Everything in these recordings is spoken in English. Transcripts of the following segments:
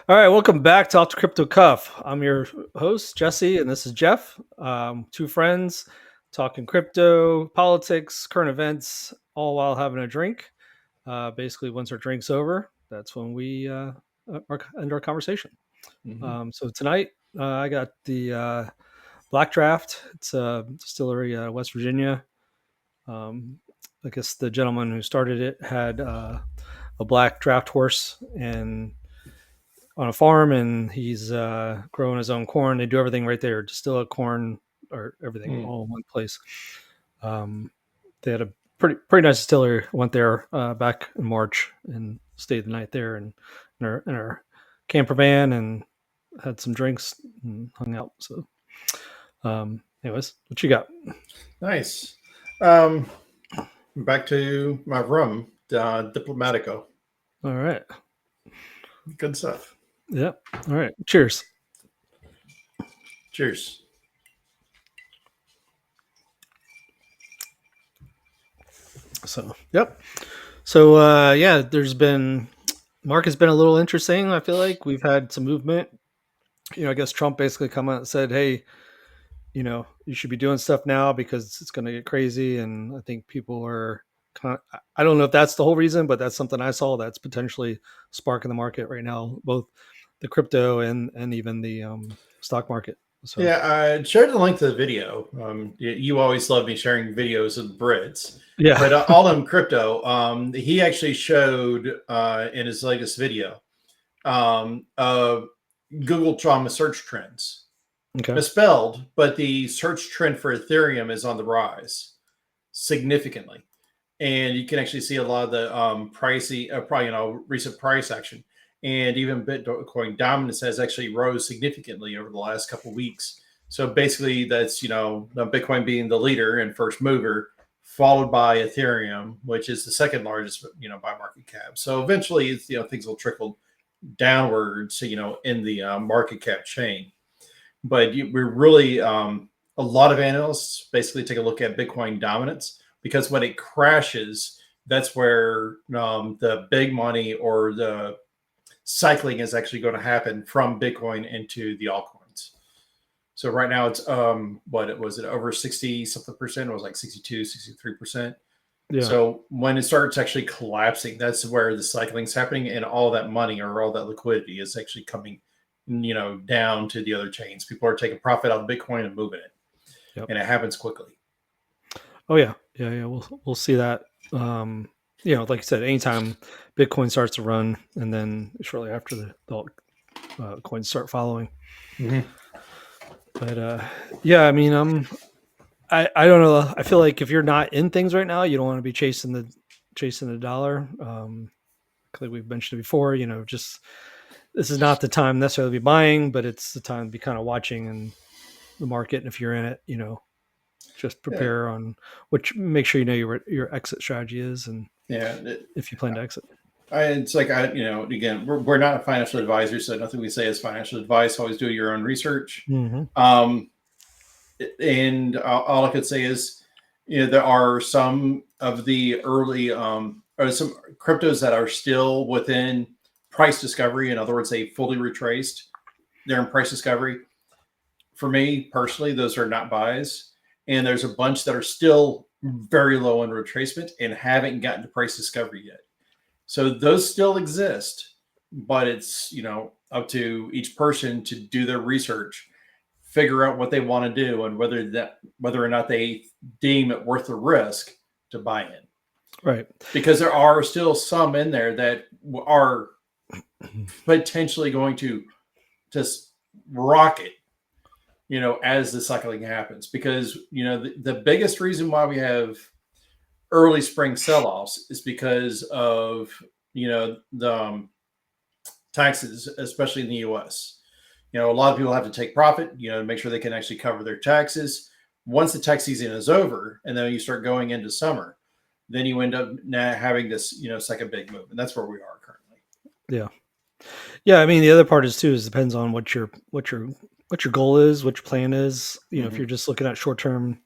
All right, welcome back to Off the Crypto Cuff. I'm your host, Jesse, and this is Jeff. Two friends talking crypto, politics, current events, all while having a drink. Basically, once our drink's over, that's when we end our conversation. So tonight, I got the Black Draft. It's a distillery, West Virginia. I guess the gentleman who started it had a black draft horse and on a farm, and he's growing his own corn. They do everything right there, distill corn or everything all in one place. They had a pretty nice distillery. Went there back in March and stayed the night there and in our camper van and had some drinks and hung out. So, anyways, what you got? Nice. Back to my rum, Diplomatico. All right. Good stuff. Yeah. All right. Cheers. Cheers. So, yep. So, yeah, market's been a little interesting. I feel like we've had some movement. I guess Trump basically come out and said, hey, you should be doing stuff now because it's going to get crazy. And I think people are I don't know if that's the whole reason, but that's something I saw that's potentially sparking the market right now, both the crypto and even the stock market. So yeah, I shared the link to the video. You always love me sharing videos of Brits. Yeah. But all in crypto, he actually showed in his latest video Google Trauma search trends. Okay. Misspelled, but the search trend for Ethereum is on the rise significantly. And you can actually see a lot of the recent price action. And even Bitcoin dominance has actually rose significantly over the last couple of weeks. So basically, that's Bitcoin being the leader and first mover, followed by Ethereum, which is the second largest by market cap. So eventually, it's, things will trickle downwards, in the market cap chain. But we're really a lot of analysts basically take a look at Bitcoin dominance, because when it crashes, that's where the big money or the cycling is actually going to happen from Bitcoin into the altcoins. So right now it's what was it, over 60 something percent? It was like 62, 63%. Yeah. So when it starts actually collapsing, that's where the cycling's happening, and all that money or all that liquidity is actually coming down to the other chains. People are taking profit out of Bitcoin and moving it. And it happens quickly. Oh yeah. We'll see that. Like you said, anytime Bitcoin starts to run, and then shortly after the coins start following. But yeah, I mean, I don't know. I feel like if you're not in things right now, you don't want to be chasing the dollar. Like we've mentioned before, just this is not the time necessarily to be buying, but it's the time to be kind of watching in the market. And if you're in it, just prepare on make sure your exit strategy is, and if you plan to exit. It's like again, we're not financial advisors, so nothing we say is financial advice. Always do your own research. And all I could say is, there are some of the early or some cryptos that are still within price discovery. In other words, they fully retraced. They're in price discovery. For me personally, those are not buys. And there's a bunch that are still very low in retracement and haven't gotten to price discovery yet. So those still exist, but it's, up to each person to do their research, figure out what they want to do, and whether or not they deem it worth the risk to buy in. Right. Because there are still some in there that are potentially going to just rocket, as the cycling happens. Because, the biggest reason why we have early spring sell-offs is because of, the taxes, especially in the U.S. A lot of people have to take profit, to make sure they can actually cover their taxes. Once the tax season is over, and then you start going into summer, then you end up having this, second big move. And that's where we are currently. Yeah. Yeah. I mean, the other part is depends on what your goal is, what your plan is. If you're just looking at short-term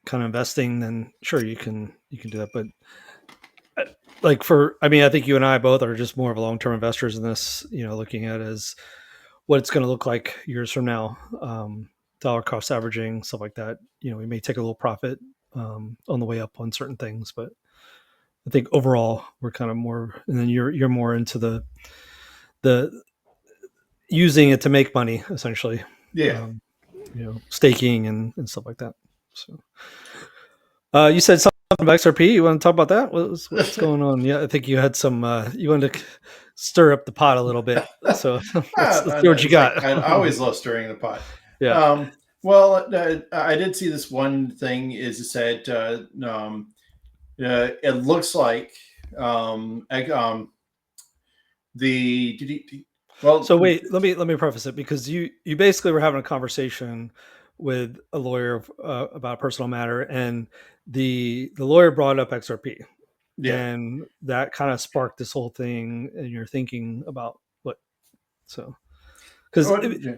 kind of investing, then sure, you can do that. But like I mean, I think you and I both are just more of a long-term investors in this, looking at it as what it's going to look like years from now. Dollar cost averaging, stuff like that. We may take a little profit on the way up on certain things, but I think overall we're kind of more, and then you're more into the using it to make money essentially. Yeah. Um, staking and stuff like that. So, you said something about XRP. You want to talk about that? What's going on? Yeah, I think you had some. You wanted to stir up the pot a little bit. So let's see what you It's like got. I always love stirring the pot. Yeah. Well, I did see this one thing. Is it said it looks like well. So wait, let me preface it, because you basically were having a conversation with a lawyer about a personal matter, and the lawyer brought up XRP, Yeah. and that kind of sparked this whole thing, and you're thinking about what. So because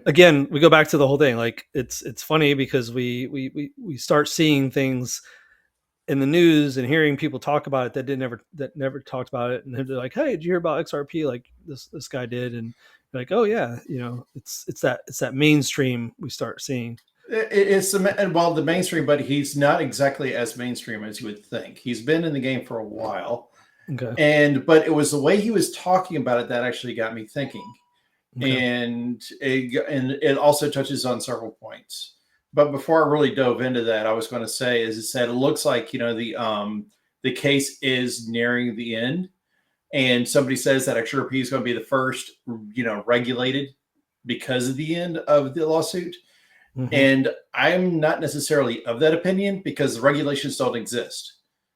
again, we go back to the whole thing. Like it's funny because we start seeing things in the news and hearing people talk about it that never talked about it, and they're like, "Hey, did you hear about XRP? Like this guy did," and you're like, "Oh yeah, it's that mainstream we start seeing." It's the mainstream, but he's not exactly as mainstream as you would think. He's been in the game for a while, Okay. but it was the way he was talking about it that actually got me thinking. Okay. And it also touches on several points. But before I really dove into that, I was going to say, as it said, it looks like the case is nearing the end, and somebody says that XRP is going to be the first regulated because of the end of the lawsuit. Mm-hmm. And I'm not necessarily of that opinion, because the regulations don't exist.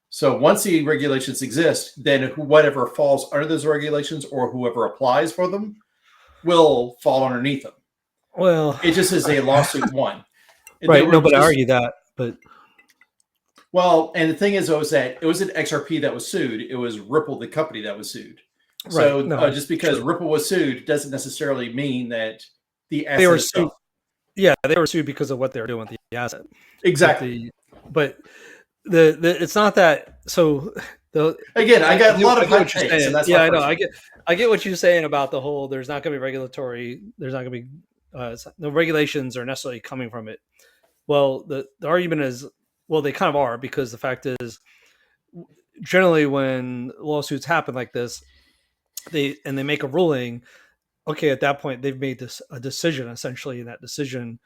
So once the regulations exist, then whatever falls under those regulations or whoever applies for them will fall underneath them. Well, it just is a lawsuit won. Right. Nobody argue that, but well, and the thing is, though, is that it wasn't XRP that was sued; it was Ripple, the company, that was sued. Right. So just because Ripple was sued doesn't necessarily mean that the asset itself. Yeah, they were sued because of what they were doing with the asset. Exactly. But the it's not that. So again, I got a lot of hot takes, and that's I know. I get what you're saying about the whole. There's not going to be regulatory. There's not going to be no regulations are necessarily coming from it. Well, the argument is, well, they kind of are, because the fact is, generally when lawsuits happen like this, they make a ruling. Okay, at that point, they've made a decision essentially, and that decision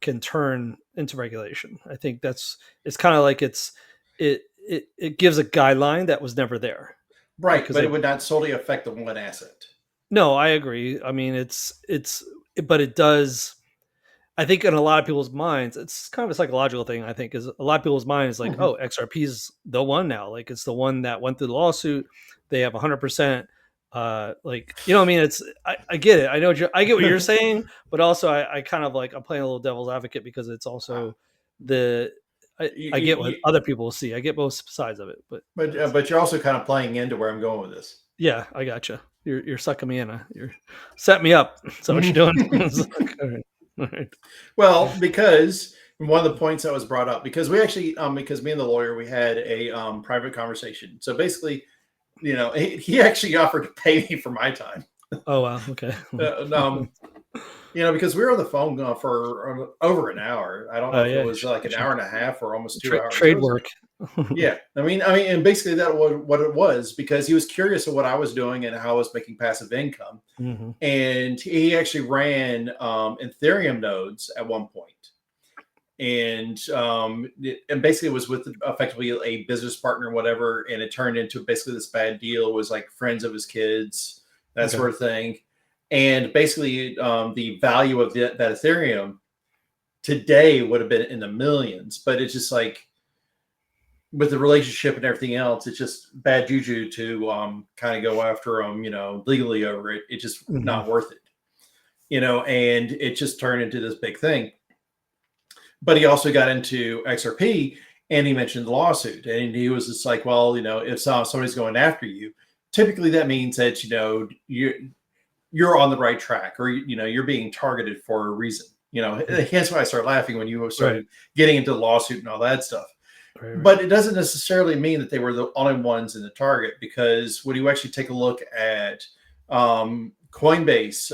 can turn into regulation. I think it's kind of like it gives a guideline that was never there. Right, but it would not solely affect the one asset. No, I agree. I mean, but it does. I think in a lot of people's minds, it's kind of a psychological thing. I think is a lot of people's minds like, oh, XRP is the one now. Like it's the one that went through the lawsuit. They have 100%. Like, I mean, I get it. I get what you're saying, but also I kind of like, I'm playing a little devil's advocate, because it's also I get what other people see. I get both sides of it, but you're also kind of playing into where I'm going with this. Yeah, I gotcha. You're sucking me in. You're setting me up. Is that what you're doing? All right. All right. Well, because one of the points that was brought up, because we actually, because me and the lawyer, we had a private conversation. So basically, he actually offered to pay me for my time. Oh wow, okay. Because we were on the phone for over an hour. I don't know if it was like an hour and a half or almost 2 hours. Trade work. Yeah, I mean, and basically that was what it was, because he was curious of what I was doing and how I was making passive income. Mm-hmm. And he actually ran Ethereum nodes at one point. And basically it was with effectively a business partner or whatever, and it turned into basically this bad deal. It was like friends of his kids, that sort of thing. And basically the value of that Ethereum today would have been in the millions, but it's just like, with the relationship and everything else, it's just bad juju to kind of go after them, legally over it. It's just not worth it, and it just turned into this big thing. But he also got into XRP, and he mentioned the lawsuit, and he was just like, well, if somebody's going after you, typically that means that, you're on the right track, or, you're being targeted for a reason. That's why I started laughing when you started getting into the lawsuit and all that stuff. Right. But it doesn't necessarily mean that they were the only ones in the target, because when you actually take a look at Coinbase,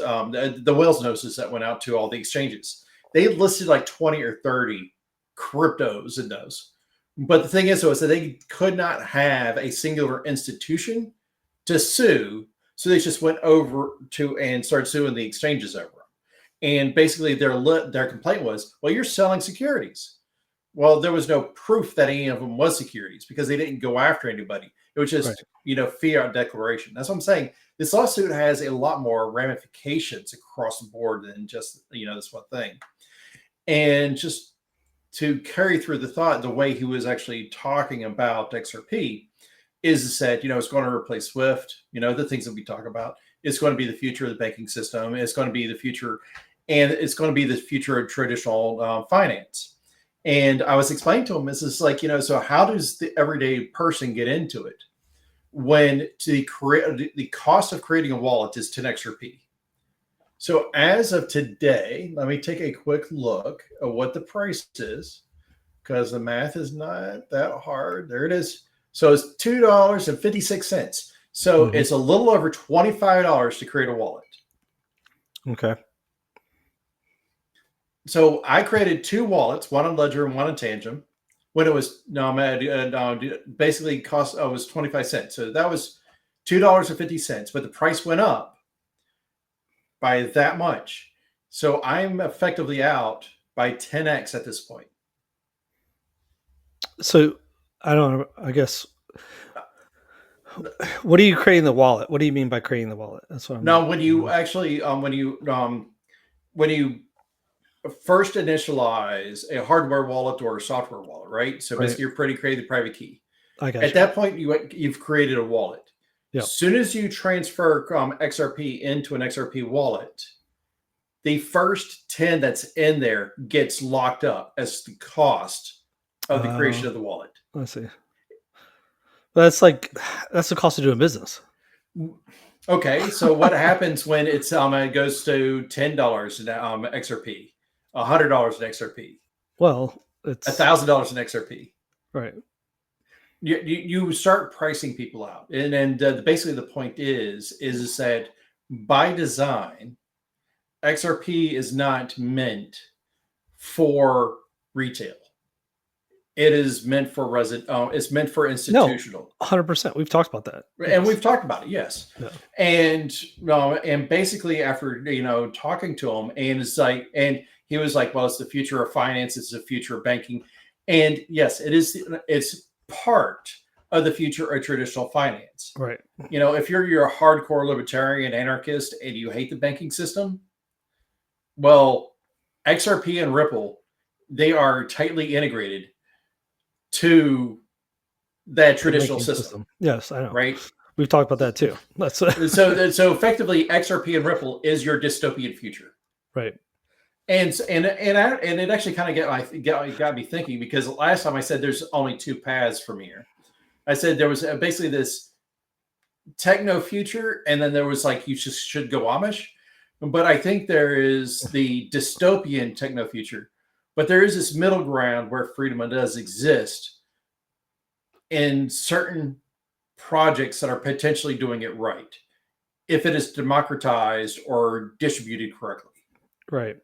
the Wales notices that went out to all the exchanges, they listed like 20 or 30 cryptos in those. But the thing is, though, is that they could not have a singular institution to sue. So they just went over to and started suing the exchanges over them. And basically their complaint was, well, you're selling securities. Well, there was no proof that any of them was securities, because they didn't go after anybody. It was just, Right. fiat declaration. That's what I'm saying. This lawsuit has a lot more ramifications across the board than just, this one thing. And just to carry through the thought, the way he was actually talking about XRP is that, it's going to replace Swift, the things that we talk about. It's going to be the future of the banking system. It's going to be the future, and it's going to be the future of traditional finance. And I was explaining to him, this is like, so how does the everyday person get into it when the cost of creating a wallet is 10 XRP? So as of today, let me take a quick look at what the price is, because the math is not that hard. There it is. So it's $2.56. So it's a little over $25 to create a wallet. Okay. So I created 2 wallets, one on Ledger and one on Tangent, when it was basically cost was 25 cents. So that was $2.50, but the price went up by that much. So I'm effectively out by 10x at this point. So I don't know, I guess, what are you creating the wallet? What do you mean by creating the wallet? That's what I'm now, when you actually when you first initialize a hardware wallet or a software wallet, right? So basically, you're creating the private key. I got At that point, you've created a wallet. Yeah. As soon as you transfer XRP into an XRP wallet, the first 10 that's in there gets locked up as the cost of the creation of the wallet. Let's see. That's the cost of doing business. Okay, so what happens when it goes to $10 in XRP, $100 in XRP? Well, it's $1,000 in XRP. Right. You start pricing people out, and basically the point is that by design, XRP is not meant for retail. It is meant for it's meant for institutional. 100%. We've talked about that, and we've talked about it. Yes, yeah. And basically after talking to him, and it's like, and he was like, well, it's the future of finance. It's the future of banking, and yes, it is. It's part of the future of traditional finance. Right. If you're a hardcore libertarian anarchist and you hate the banking system, well, XRP and Ripple, they are tightly integrated to that traditional system. Yes, I know. Right. We've talked about that too. That's so effectively, XRP and Ripple is your dystopian future. Right. And it actually kind of got me thinking, because last time I said there's only 2 paths from here. I said there was basically this techno future, and then there was like, you just should go Amish. But I think there is the dystopian techno future, but there is this middle ground where freedom does exist in certain projects that are potentially doing it right, if it is democratized or distributed correctly. Right.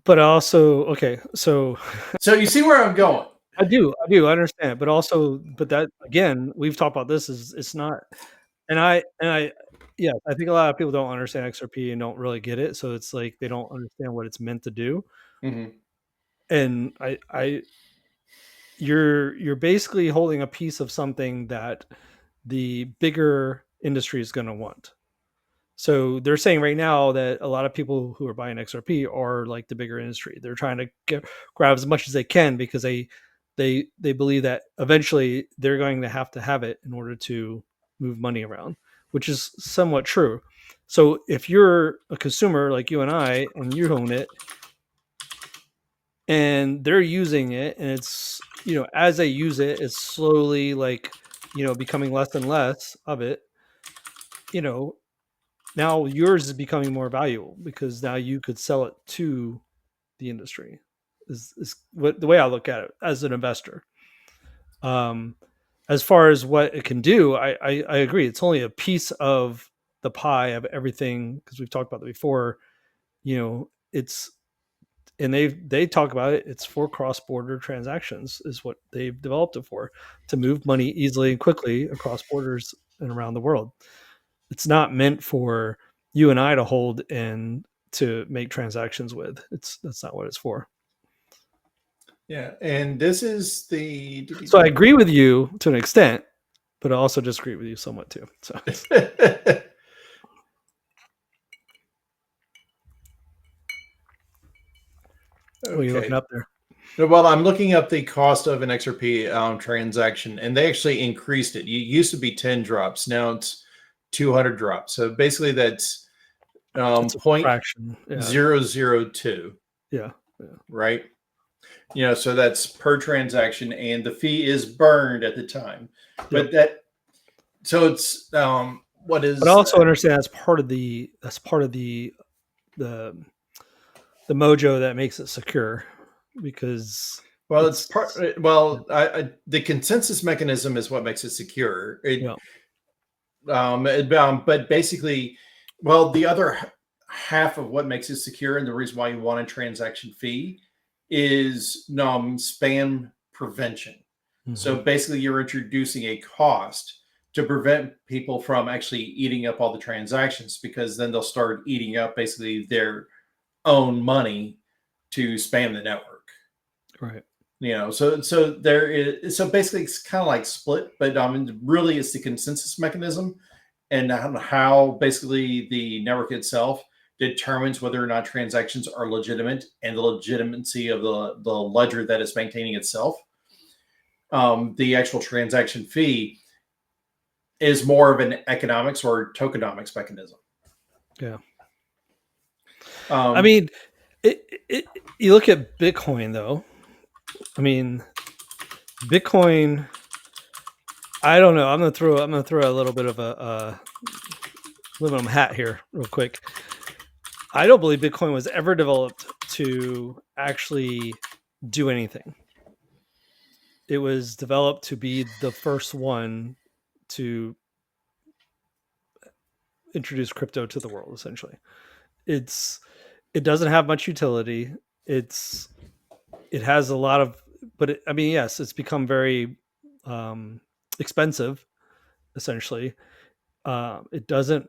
But also, okay, so you see where I'm going. I do understand, but also, but that again, we've talked about this, is it's not, and I yeah, I think a lot of people don't understand XRP and don't really get it, so it's like they don't understand what it's meant to do. Mm-hmm. And you're basically holding a piece of something that the bigger industry is going to want. So they're saying right now that a lot of people who are buying XRP are like the bigger industry. They're trying to grab as much as they can, because they believe that eventually they're going to have it in order to move money around, which is somewhat true. So if you're a consumer like you and I, and you own it, and they're using it, and it's, as they use it, it's slowly like, becoming less and less of it, now yours is becoming more valuable, because now you could sell it to the industry, is what the way I look at it as an investor. As far as what it can do, I agree. It's only a piece of the pie of everything, because we've talked about that before. It's and they talk about it. It's for cross-border transactions is what they've developed it for, to move money easily and quickly across borders and around the world. It's not meant for you and I to hold and to make transactions with. That's not what it's for. Yeah, and this is the. So I agree with you to an extent, but I also disagree with you somewhat too. So what are you looking Okay. up there? Well, I'm looking up the cost of an XRP transaction, and they actually increased it. It used to be 10 drops. Now it's 200 drops. So basically that's It's a fraction. Yeah. 0.002, Yeah. right? So that's per transaction, and the fee is burned at the time. But so it's what is? But I also understand that's part of the the mojo that makes it secure, because It's part. Well, the consensus mechanism is what makes it secure. But basically, well, the other half of what makes it secure and the reason why you want a transaction fee is spam prevention. So basically, you're introducing a cost to prevent people from actually eating up all the transactions, because then they'll start eating up basically their own money to spam the network. Right. So there is, so basically it's kind of like split, but really it's the consensus mechanism and how basically the network itself determines whether or not transactions are legitimate and the legitimacy of the ledger that is maintaining itself. The actual transaction fee is more of an economics or tokenomics mechanism. Yeah. I mean, you look at Bitcoin though. I mean, Bitcoin. I don't know. I'm gonna throw a little bit of a aluminum hat here, real quick. I don't believe Bitcoin was ever developed to actually do anything. It was developed to be the first one to introduce crypto to the world. Essentially, it doesn't have much utility. It has a lot of, but I mean, yes, it's become very expensive. Essentially, it doesn't.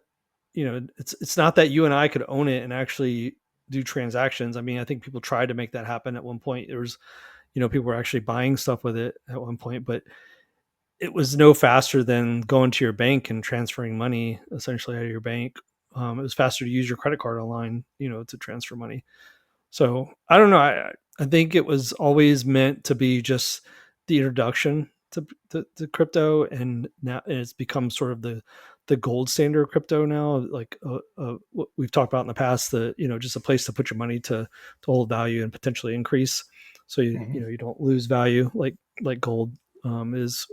It's not that you and I could own it and actually do transactions. I mean, I think people tried to make that happen at one point. There was, people were actually buying stuff with it at one point, but it was no faster than going to your bank and transferring money essentially out of your bank. It was faster to use your credit card online, to transfer money. So I don't know. I think it was always meant to be just the introduction to crypto, and now it's become sort of the gold standard of crypto now. Like what we've talked about in the past, just a place to put your money to hold value and potentially increase. So you don't lose value like gold is.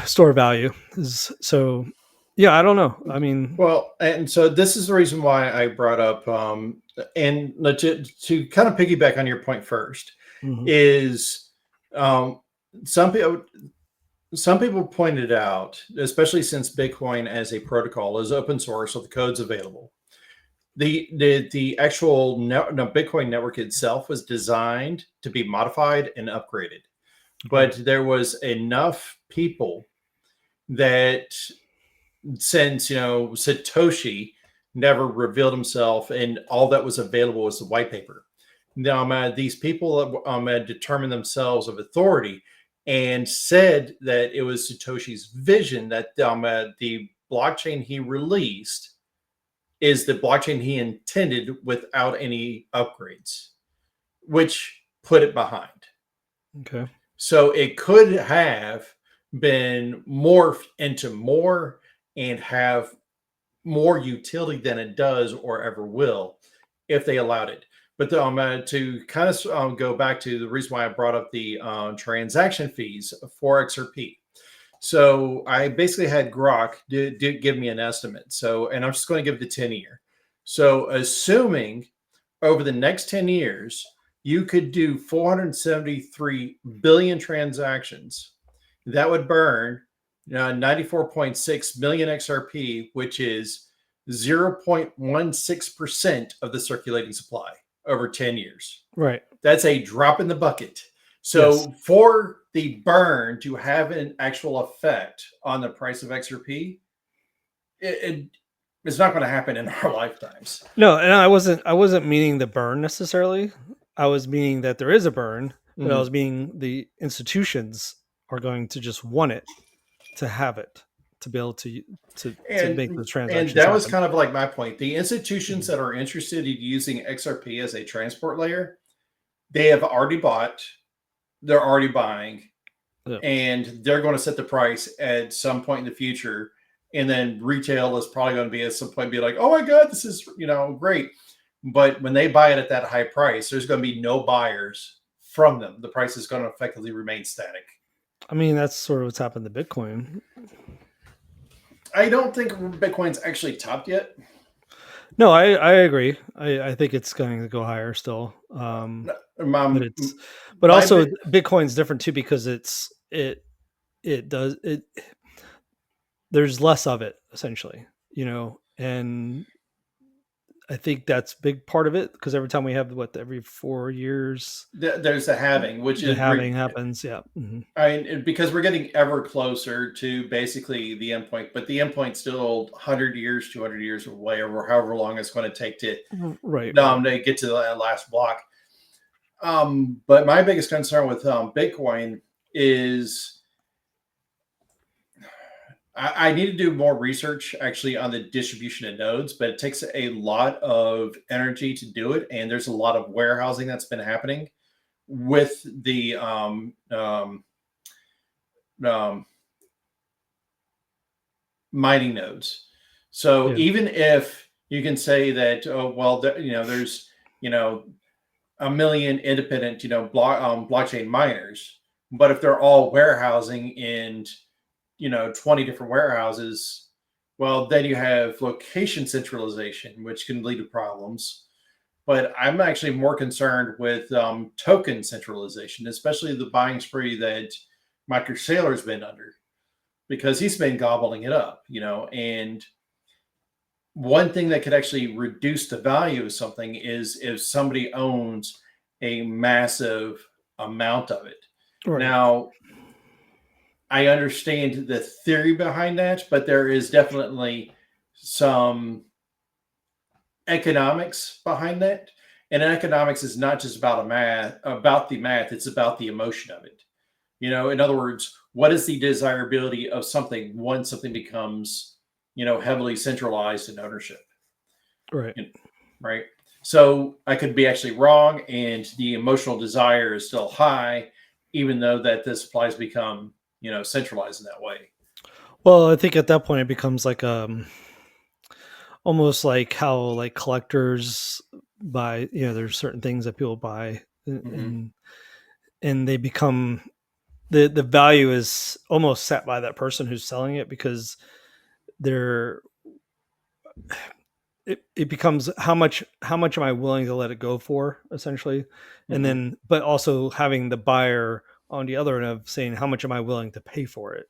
Store value is. So yeah, I don't know. I mean, well, and so this is the reason why I brought up, and to kind of piggyback on your point first, is some people pointed out, especially since Bitcoin as a protocol is open source, so the code's available. The actual Bitcoin network itself was designed to be modified and upgraded, but there was enough people that, since Satoshi never revealed himself and all that was available was the white paper. Now these people had determined themselves of authority and said that it was Satoshi's vision that the blockchain he released is the blockchain he intended without any upgrades, which put it behind. Okay. So it could have been morphed into more and have more utility than it does or ever will if they allowed it. But to kind of go back to the reason why I brought up the transaction fees for XRP. So I basically had Grok give me an estimate. So, and I'm just going to give the 10-year. So assuming over the next 10 years you could do 473 billion transactions. That would burn 94.6 million XRP, which is 0.16% of the circulating supply over 10 years. Right. That's a drop in the bucket. So Yes. for the burn to have an actual effect on the price of XRP, it's not going to happen in our lifetimes. No, and I wasn't meaning the burn necessarily. I was meaning that there is a burn, but I was meaning the institutions are going to just want it to have it to be able to make those transactions. And that was happen. kind of like my point. The institutions that are interested in using XRP as a transport layer, they have already bought, they're already buying, and they're going to set the price at some point in the future. And then retail is probably going to be at some point be like, oh my God, this is, great. But when they buy it at that high price, there's going to be no buyers from them. The price is going to effectively remain static. I mean, that's sort of what's happened to Bitcoin. I don't think Bitcoin's actually topped yet. No, I agree. I think it's going to go higher still. But also Bitcoin's different too because there's less of it essentially, and I think that's a big part of it because every time we have every 4 years there's a halving, which the halving happens. Yeah. Mm-hmm. I mean, because we're getting ever closer to basically the endpoint, but the endpoint's still 100 years, 200 years away, or however long it's going to take to to get to the last block. But my biggest concern with Bitcoin is I need to do more research actually on the distribution of nodes, but it takes a lot of energy to do it. And there's a lot of warehousing that's been happening with the mining nodes. So even if you can say that, there's, a million independent, blockchain miners, but if they're all warehousing in 20 different warehouses, well, then you have location centralization, which can lead to problems. But I'm actually more concerned with token centralization, especially the buying spree that Michael Saylor's been under, because he's been gobbling it up, and one thing that could actually reduce the value of something is if somebody owns a massive amount of it. Right. Now, I understand the theory behind that, but there is definitely some economics behind that. And economics is not just about the math, it's about the emotion of it. In other words, what is the desirability of something once something becomes, heavily centralized in ownership? Right. Right. So I could be actually wrong, and the emotional desire is still high, even though that the supplies become centralized in that way. Well, I think at that point it becomes like almost like how like collectors buy, there's certain things that people buy and they become the value is almost set by that person who's selling it because it becomes how much am I willing to let it go for essentially, and then but also having the buyer on the other end of saying how much am I willing to pay for it,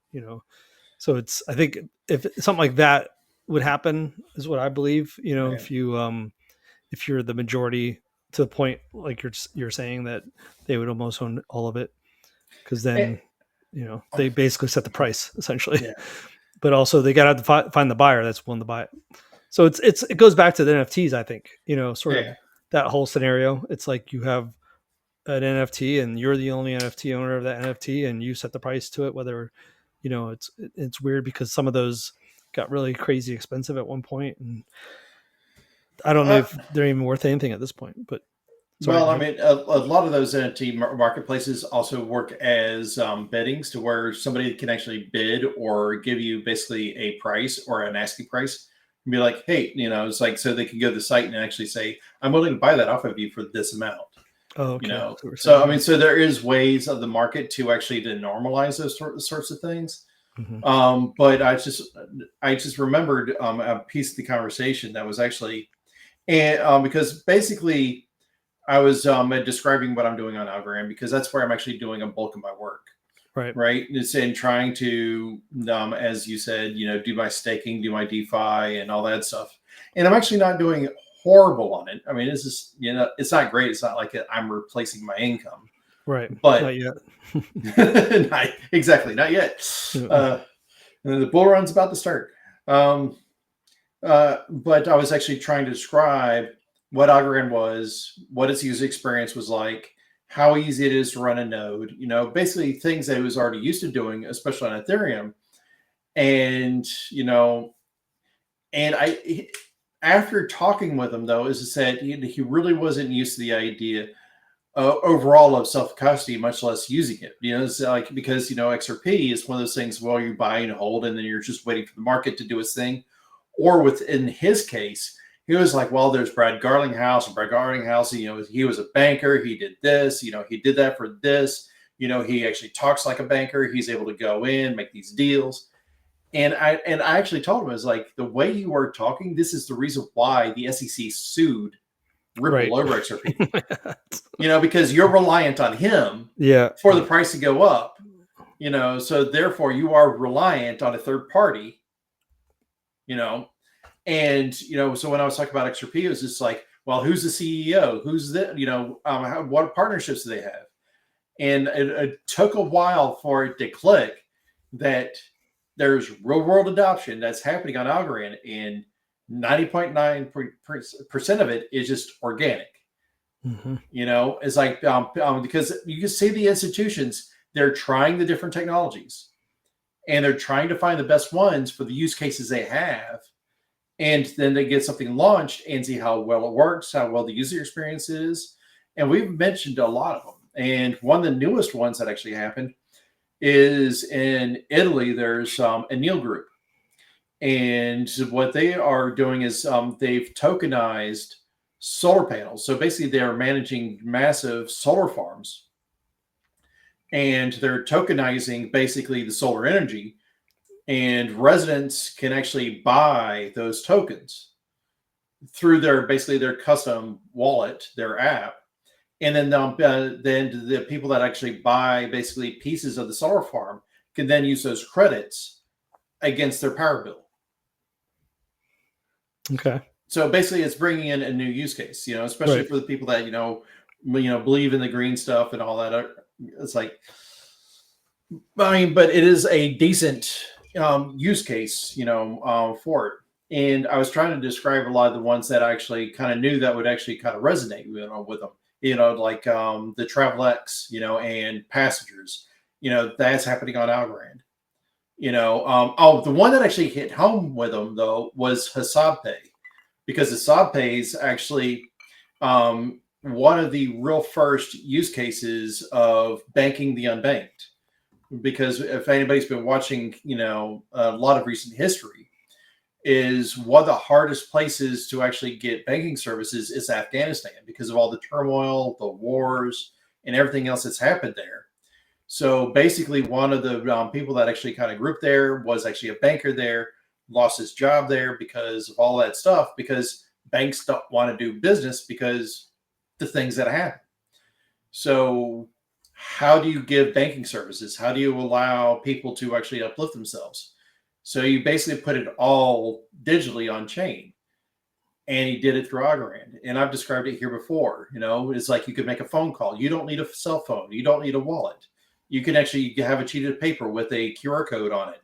so it's I think if something like that would happen is what I believe, if you're the majority to the point like you're saying that they would almost own all of it because then they basically set the price essentially, but also they got to find the buyer that's willing to buy it. So it goes back to the NFTs, I think, sort of that whole scenario. It's like you have an NFT and you're the only NFT owner of that NFT and you set the price to it, whether, it's weird because some of those got really crazy expensive at one point. And I don't know if they're even worth anything at this point, but. Sorry, well, I mean, a lot of those NFT marketplaces also work as biddings to where somebody can actually bid or give you basically a price or an asking price and be like, hey, it's like, so they can go to the site and actually say, I'm willing to buy that off of you for this amount. Oh, okay. So, I mean, so there is ways of the market to actually to normalize those sorts of things. But I just remembered a piece of the conversation that was actually, and because basically, I was describing what I'm doing on Algorand because that's where I'm actually doing a bulk of my work. Right. Right. It's in trying to, as you said, do my staking, do my DeFi and all that stuff. And I'm actually not doing horrible on it. I mean, it's just, it's not great. It's not like I'm replacing my income. Right. But not yet. Exactly. Not yet. The bull run's about to start. But I was actually trying to describe what Algorand was, what its user experience was like, how easy it is to run a node, basically things that it was already used to doing, especially on Ethereum. And, after talking with him, though, as I said, he really wasn't used to the idea overall of self-custody, much less using it. It's like, because, XRP is one of those things, well, you buy and hold, and then you're just waiting for the market to do its thing. Or within his case, he was like, well, there's Brad Garlinghouse. And Brad Garlinghouse, he was a banker. He did this, he did that for this. He actually talks like a banker. He's able to go in, make these deals. And I actually told him, I was like, the way you are talking, this is the reason why the SEC sued Ripple over XRP. Because you're reliant on him for the price to go up. So therefore you are reliant on a third party, and, so when I was talking about XRP, it was just like, well, who's the CEO? Who's the, what partnerships do they have? And it took a while for it to click that there's real world adoption that's happening on Algorand, and 90.9% of it is just organic. Mm-hmm. It's like, because you can see the institutions, they're trying the different technologies and they're trying to find the best ones for the use cases they have. And then they get something launched and see how well it works, how well the user experience is. And we've mentioned a lot of them. And one of the newest ones that actually happened is in Italy. There's a Neil Group. And what they are doing is they've tokenized solar panels. So basically they're managing massive solar farms. And they're tokenizing basically the solar energy. And residents can actually buy those tokens through their custom wallet, their app. And then the people that actually buy basically pieces of the solar farm can then use those credits against their power bill. Okay. So basically it's bringing in a new use case, especially for the people that, believe in the green stuff and all that. It's like, but it is a decent use case, for it. And I was trying to describe a lot of the ones that I actually kind of knew that would actually kind of resonate, with them, like the TravelX, and Passengers, that's happening on Algorand. The one that actually hit home with them though was HasabPay, because HasabPay is actually one of the real first use cases of banking the unbanked. Because if anybody's been watching, a lot of recent history, is one of the hardest places to actually get banking services is Afghanistan, because of all the turmoil, the wars, and everything else that's happened there. So basically, one of the people that actually kind of grouped there was actually a banker there, lost his job there because of all that stuff, because banks don't want to do business because the things that happen. So how do you give banking services? How do you allow people to actually uplift themselves? So you basically put it all digitally on chain, and he did it through Algorand. And I've described it here before. It's like you could make a phone call. You don't need a cell phone. You don't need a wallet. You can actually have a sheet of paper with a QR code on it,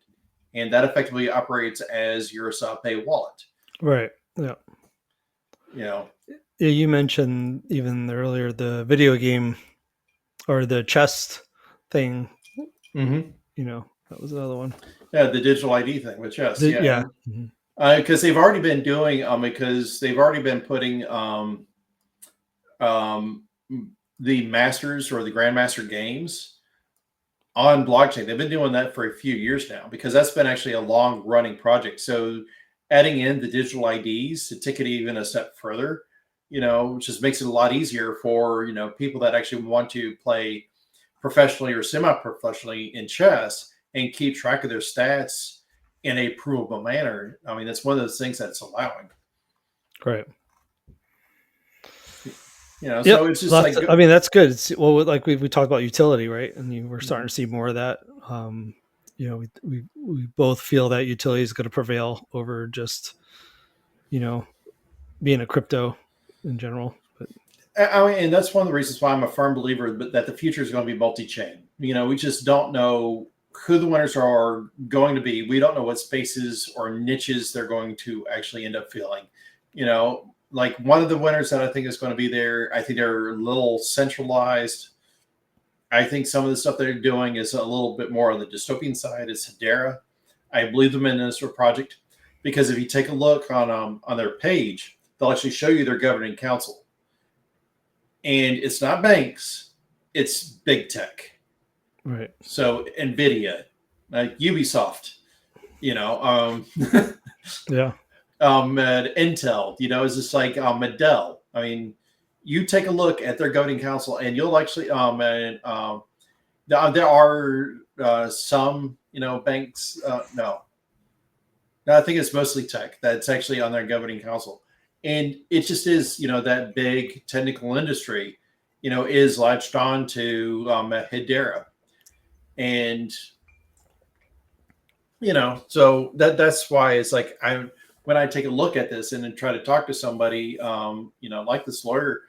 and that effectively operates as your SoftPay wallet. Right. Yeah. Yeah, you mentioned even earlier the video game or the chess thing. Mm-hmm. That was another one. Yeah, the digital ID thing with chess. Yeah. Because they've already been doing, because they've already been putting the masters or the grandmaster games on blockchain. They've been doing that for a few years now, because that's been actually a long running project. So adding in the digital IDs to take it even a step further, just makes it a lot easier for, people that actually want to play professionally or semi-professionally in chess and keep track of their stats in a provable manner. That's one of those things that's allowing. Right. Yep. So it's just like, I mean, that's good. Well, like we talked about utility, right? And we're starting to see more of that. We both feel that utility is going to prevail over just, you know, being a crypto in general. But I mean, and that's one of the reasons why I'm a firm believer that the future is going to be multi-chain. We just don't know who the winners are going to be. We don't know what spaces or niches they're going to actually end up filling. Like one of the winners that I think is going to be there, I think they're a little centralized. I think some of the stuff they're doing is a little bit more on the dystopian side. It's Hedera. I believe them in this project because if you take a look on their page, they'll actually show you their governing council. And it's not banks, it's big tech. right. So Nvidia, like Ubisoft, Yeah. Intel, is just like Dell. I mean, you take a look at their governing council, and you'll actually there are some banks. No, I think it's mostly tech that's actually on their governing council, and it just is that big technical industry, is latched on to Hedera, and so that's why it's like when I take a look at this and then try to talk to somebody, like this lawyer,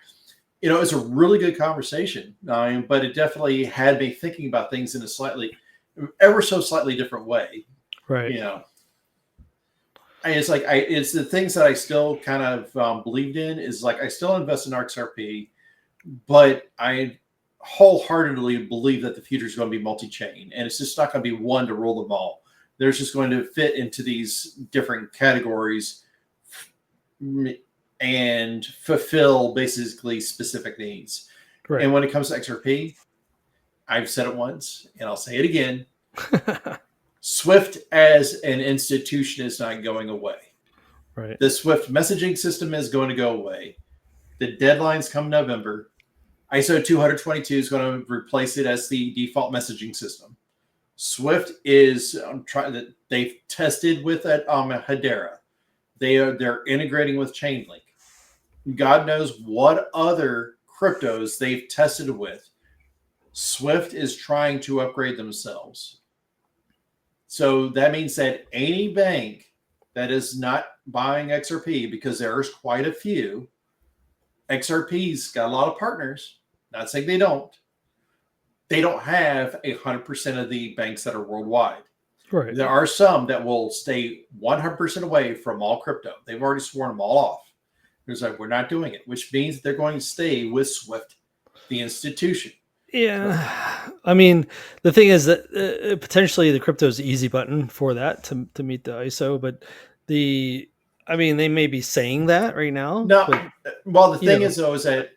it's a really good conversation, but it definitely had me thinking about things in a ever so slightly different way, Right. And it's the things that I still kind of believed in is like I still invest in XRP, but I wholeheartedly believe that the future is going to be multi-chain, and it's just not going to be one to rule them all. There's just going to fit into these different categories and fulfill basically specific needs. Right. And when it comes to XRP, I've said it once and I'll say it again. Swift as an institution is not going away. Right. The Swift messaging system is going to go away. The deadlines come November. ISO 222 is going to replace it as the default messaging system. Swift is they've tested with it Hedera. They're integrating with Chainlink. God knows what other cryptos they've tested with. Swift is trying to upgrade themselves. So that means that any bank that is not buying XRP, because there's quite a few, XRP's got a lot of partners, not saying they don't have 100% of the banks that are worldwide. Right. There are some that will stay 100% away from all crypto. They've already sworn them all off. There's like, we're not doing it, which means they're going to stay with Swift, the institution. Yeah. I mean, the thing is that potentially the crypto is the easy button for that to meet the ISO, but they may be saying that right now. No, but, well, the thing is though, is that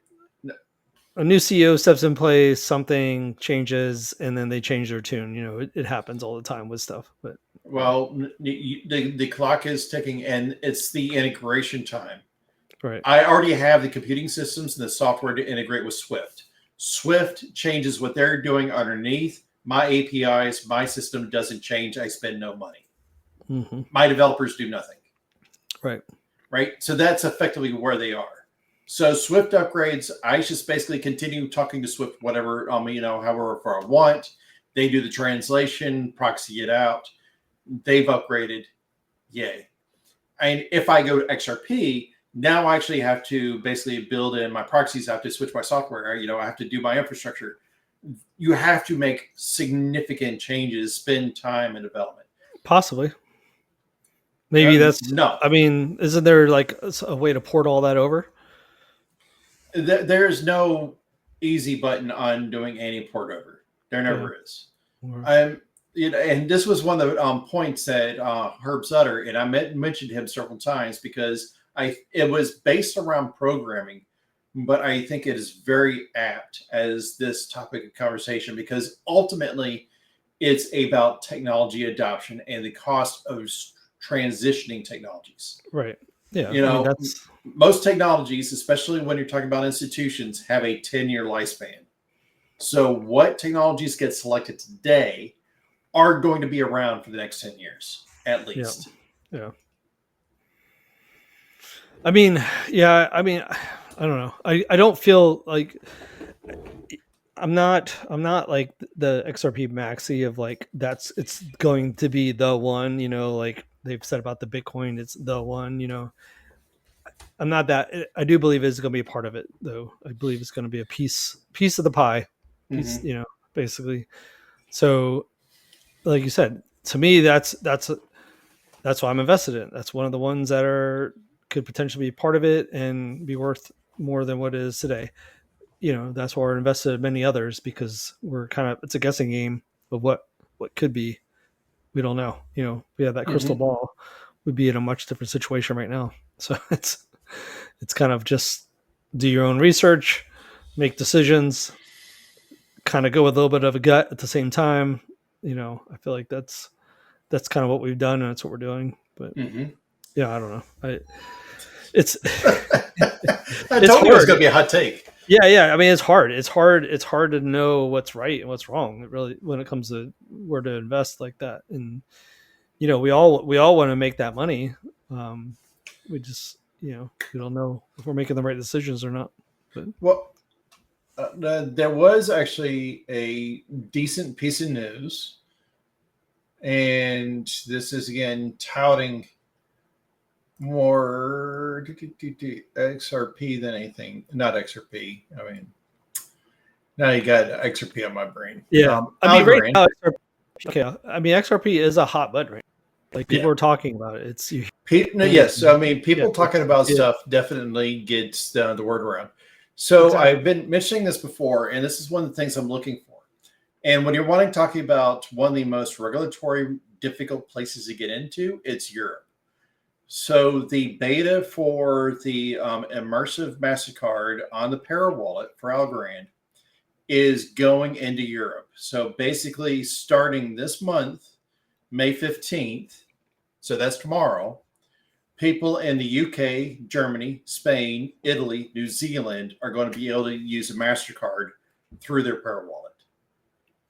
a new CEO steps in place, something changes, and then they change their tune. It happens all the time with stuff. But the clock is ticking, and it's the integration time. Right. I already have the computing systems and the software to integrate with Swift. Swift changes what they're doing underneath. My APIs, my system doesn't change. I spend no money. Mm-hmm. My developers do nothing. Right. Right. So that's effectively where they are. So Swift upgrades, I just basically continue talking to Swift, whatever, however far I want. They do the translation, proxy it out. They've upgraded. Yay. And if I go to XRP, now I actually have to basically build in my proxies. I have to switch my software. I have to do my infrastructure. You have to make significant changes, spend time in development. Possibly. Maybe that's no. I mean, isn't there like a way to port all that over? There is no easy button on doing any port over. There never is. And this was one of the points that Herb Sutter, and I mentioned him several times because it was based around programming, but I think it is very apt as this topic of conversation because ultimately it's about technology adoption and the cost of transitioning technologies. Right. Yeah. Most technologies, especially when you're talking about institutions, have a 10-year lifespan. So what technologies get selected today are going to be around for the next 10 years, at least. Yeah. I mean, I don't know. I don't feel like I'm not like the XRP maxi of like it's going to be the one, like they've said about the Bitcoin, it's the one, I'm not that. I do believe it's going to be a part of it, though. I believe it's going to be a piece of the pie, piece, basically. So, like you said, to me, that's why I'm invested in. That's one of the ones that could potentially be part of it and be worth more than what it is today. That's why we're invested in many others, because it's a guessing game of what could be. We don't know. We have that crystal ball, we'd be in a much different situation right now. So it's kind of just do your own research, make decisions, kind of go with a little bit of a gut at the same time. I feel like that's kind of what we've done, and that's what we're doing. But yeah, I don't know. It's I told you it was going to be a hot take. Yeah. I mean, it's hard. It's hard to know what's right and what's wrong. It really, when it comes to where to invest like that, and we all want to make that money. We just we don't know if we're making the right decisions or not. But well, there was actually a decent piece of news, and this is again touting more XRP than anything. Not XRP. I mean, now you got XRP on my brain. Yeah, I mean, right Algorand. now, I mean, XRP is a hot button, right? Like people are talking about it. It's yes. I mean, people talking about stuff definitely gets the word around. So exactly. I've been mentioning this before, and this is one of the things I'm looking for. And when you're talking about one of the most regulatory difficult places to get into, it's Europe. So the beta for the immersive MasterCard on the Para wallet for Algorand is going into Europe. So basically starting this month, May 15th, so that's tomorrow, people in the UK, Germany, Spain, Italy, New Zealand are going to be able to use a MasterCard through their Para wallet.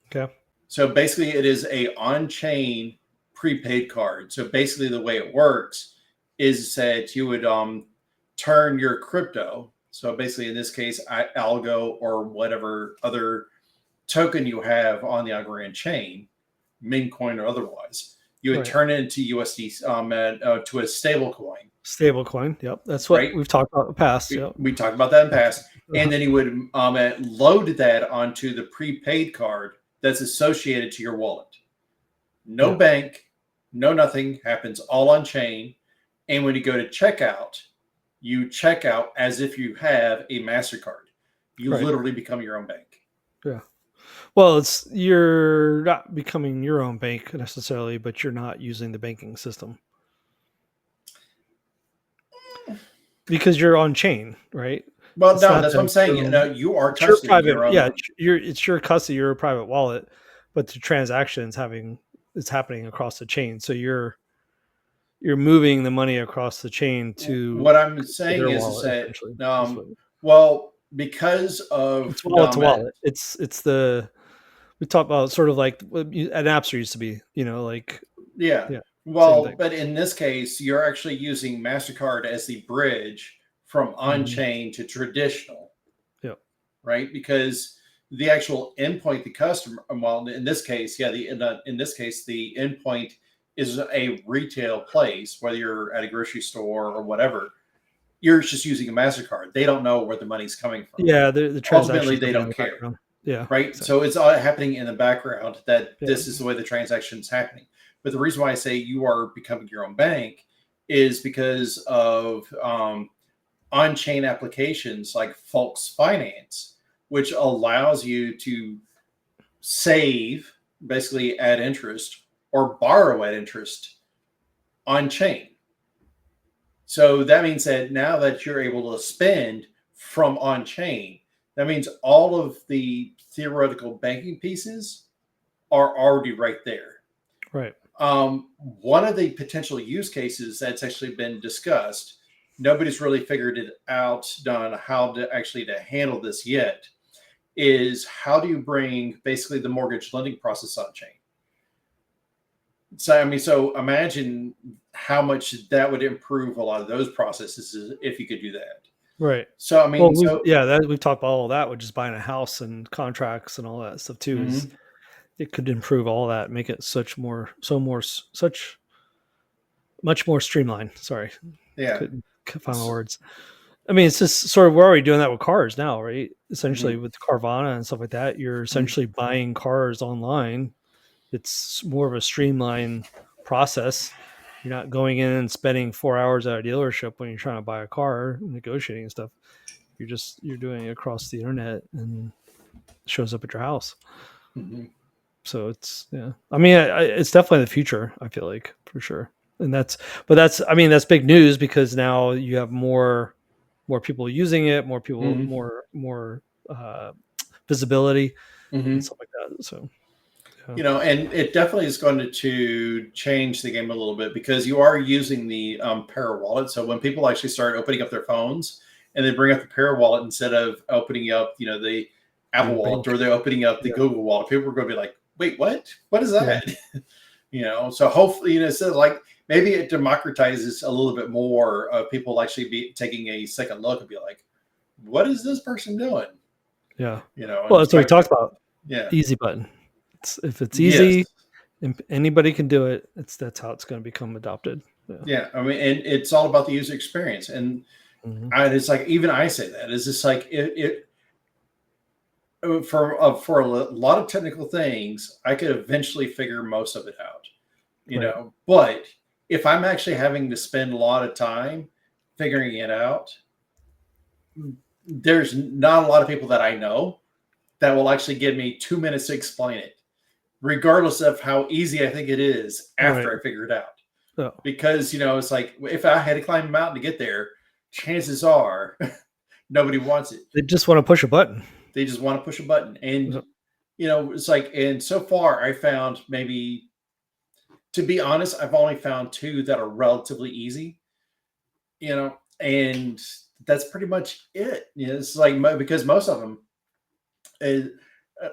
Okay. So basically it is a on-chain prepaid card. So basically the way it works is that you would turn your crypto. So basically in this case, Algo or whatever other token you have on the Algorand chain, Mincoin or otherwise, you would turn it into USD to a stable coin. Stable coin. Yep. That's what we've talked about in the past. We talked about that in the past. And then you would load that onto the prepaid card that's associated to your wallet. No bank, no nothing, happens all on chain. And when you go to checkout, you check out as if you have a MasterCard. You literally become your own bank. Yeah. Well, you're not becoming your own bank necessarily, but you're not using the banking system because you're on chain, right? Well, that's what I'm saying. You are custody your own. Yeah, it's your custody, your private wallet, but the transactions it's happening across the chain. So you're moving the money across the chain to. What I'm saying is that well, because of it's wallet to wallet, it's the. We talk about sort of like an Napster used to be, Well, but in this case, you're actually using MasterCard as the bridge from on-chain to traditional. Yeah. Right? Because the actual endpoint, the customer, well, in this case, in this case, the endpoint is a retail place, whether you're at a grocery store or whatever. You're just using a MasterCard. They don't know where the money's coming from. Yeah, the ultimately they don't care. Yeah. Right. Exactly. So it's all happening in the background that this is the way the transaction is happening. But the reason why I say you are becoming your own bank is because of on-chain applications like Folks Finance, which allows you to save basically at interest or borrow at interest on chain. So that means that now that you're able to spend from on chain, that means all of the theoretical banking pieces are already right there. Right. One of the potential use cases that's actually been discussed, nobody's really figured it out, done how to actually to handle this yet, is how do you bring basically the mortgage lending process on chain? So imagine how much that would improve a lot of those processes if you could do that. Right. So I Well, mean, so we've talked about all that with just buying a house and contracts and all that stuff too. Is mhm, it could improve all that, make it such much more streamlined. Sorry, yeah, couldn't find my s- words. I mean, it's just sort of we're already doing that with cars now, right? Essentially, mhm, with Carvana and stuff like that, you're mhm, essentially buying cars online. It's more of a streamlined process. You're not going in and spending 4 hours at a dealership when you're trying to buy a car, negotiating and stuff. You're doing it across the internet and it shows up at your house. mhm. So it's yeah. I mean, it's definitely the future. I feel like for sure. And that's I mean that's big news because now you have more people using it, more people, Mhm. more visibility and Mhm. stuff like that. So yeah, And it definitely is going to change the game a little bit because you are using the Para wallet. So when people actually start opening up their phones and they bring up the Para wallet instead of opening up, the your Apple wallet, bank. or they're opening up the Yeah, Google wallet, people are going to be like, "Wait, what? What is yeah, that?" So hopefully, so like maybe it democratizes a little bit more of people actually be taking a second look and be like, "What is this person doing?" yeah. And Well, it's that's what we like, talked about. yeah, Easy button. If it's yes. easy and anybody can do it, that's how it's going to become adopted. Yeah. Yeah, I mean, and it's all about the user experience, and Hmm. it's like even I say that is just like for a lot of technical things, I could eventually figure most of it out, Right. But if I'm actually having to spend a lot of time figuring it out, there's not a lot of people that I know that will actually give me 2 minutes to explain it, regardless of how easy I think it is Right. after I figure it out. Oh, Because it's like if I had to climb a mountain to get there, chances are nobody wants it. they just want to push a button. They just want to push a button. And, Yeah. it's like, and so far I found maybe, to be honest, I've only found two that are relatively easy, and that's pretty much it. It's like, because most of them, is, uh,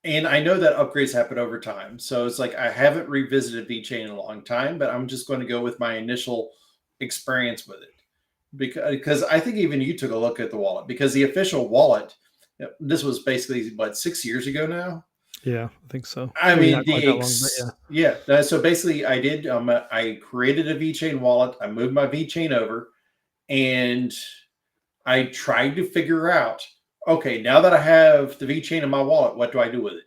and I know that upgrades happen over time. So it's like, I haven't revisited VeChain in a long time, but I'm just going to go with my initial experience with it. Because I think even you took a look at the wallet, because the official wallet, this was basically what, 6 years ago now. Yeah, I think so. I Maybe mean, not quite that long, but yeah. yeah. So basically, I did. I created a VeChain wallet. I moved my VeChain over, and I tried to figure out. Okay, now that I have the VeChain in my wallet, what do I do with it?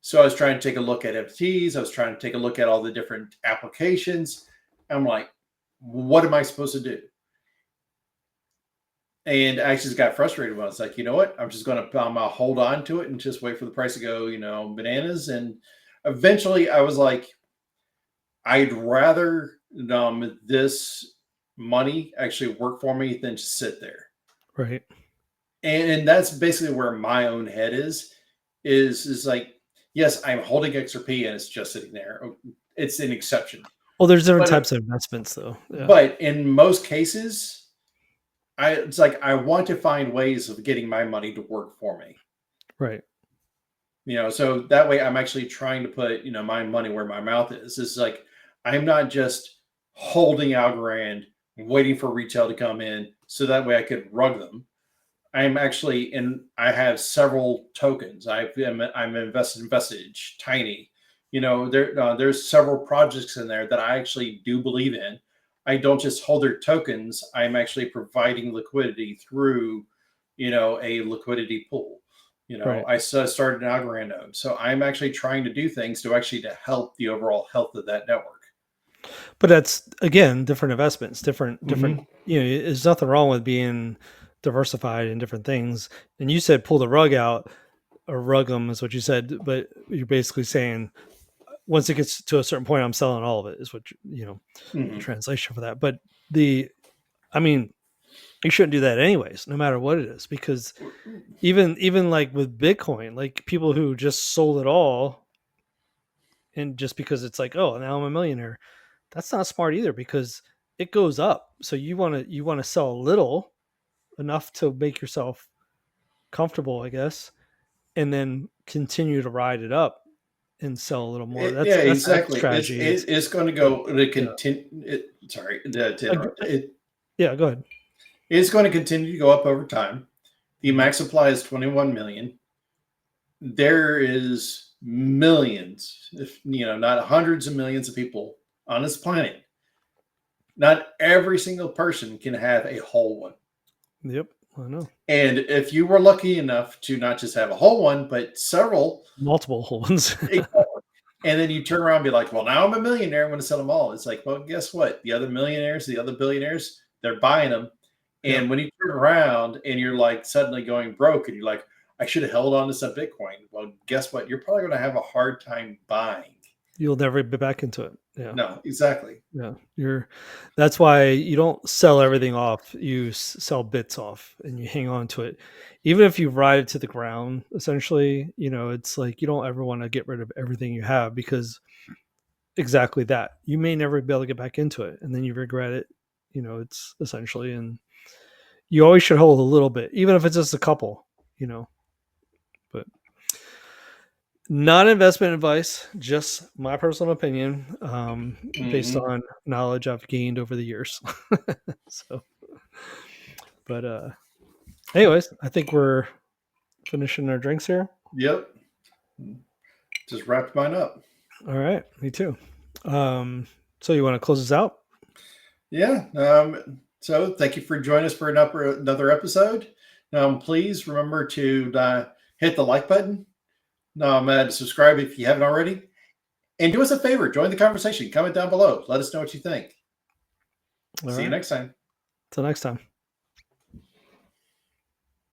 So I was trying to take a look at FTs. I was trying to take a look at all the different applications. I'm like, what am I supposed to do? And I just got frustrated when I was like, you know what? I'm just going to hold on to it and just wait for the price to go, bananas. And eventually, I was like, I'd rather this money actually work for me than just sit there. Right. And that's basically where my own head is like, yes, I'm holding XRP and it's just sitting there. It's an exception, Well, there's different but types of investments, though. Yeah. in most cases, it's like I want to find ways of getting my money to work for me. Right. So that way I'm actually trying to put, my money where my mouth is. It's like I'm not just holding Algorand, waiting for retail to come in so that way I could rug them. I'm actually I have several tokens. I'm invested in Vestige, Tiny. There's several projects in there that I actually do believe in. I don't just hold their tokens. I'm actually providing liquidity through, a liquidity pool. Right. I started an Algorand node, so I'm actually trying to do things to help the overall health of that network. But that's again different investments, different. Hmm. There's nothing wrong with being diversified in different things. And you said pull the rug out or rug them is what you said, but you're basically saying once it gets to a certain point, I'm selling all of it. Is what the Hmm. translation for that. But the, I mean, you shouldn't do that anyways, no matter what it is, because even like with Bitcoin, like people who just sold it all and just because it's like, oh, now I'm a millionaire, that's not smart either because it goes up. So you want to sell a little enough to make yourself comfortable, I guess, and then continue to ride it up and sell a little more. Yeah, That's exactly. strategy. It's going to go to Yeah. continue. Sorry to Uh, interrupt. yeah, go ahead. It's going to continue to go up over time. The max supply is 21 million. There is millions, if not hundreds of millions of people on this planet. Not every single person can have a whole one. Yep, I know. And if you were lucky enough to not just have a whole one, but several, multiple ones. and then you turn around and be like, well, now I'm a millionaire, I'm going to sell them all. It's like, well, guess what? The other millionaires, the other billionaires, they're buying them. And when you turn around and you're like suddenly going broke and you're like, I should have held on to some Bitcoin. Well, guess what? You're probably going to have a hard time buying. You'll never be back into it. Yeah. No, exactly. Yeah. That's why you don't sell everything off. You sell bits off and you hang on to it. Even if you ride it to the ground, essentially, it's like you don't ever want to get rid of everything you have, because exactly that. You may never be able to get back into it, and then you regret it. It's essentially, and you always should hold a little bit, even if it's just a couple, but not investment advice, just my personal opinion, based on knowledge I've gained over the years. So, but anyways, I think we're finishing our drinks here. Yep. Just wrapped mine up. All right. Me too. So you want to close this out? Yeah. So thank you for joining us for another episode. Please remember to hit the like button. Subscribe if you haven't already. And do us a favor. Join the conversation. Comment down below. Let us know what you think. See you next time. Till next time.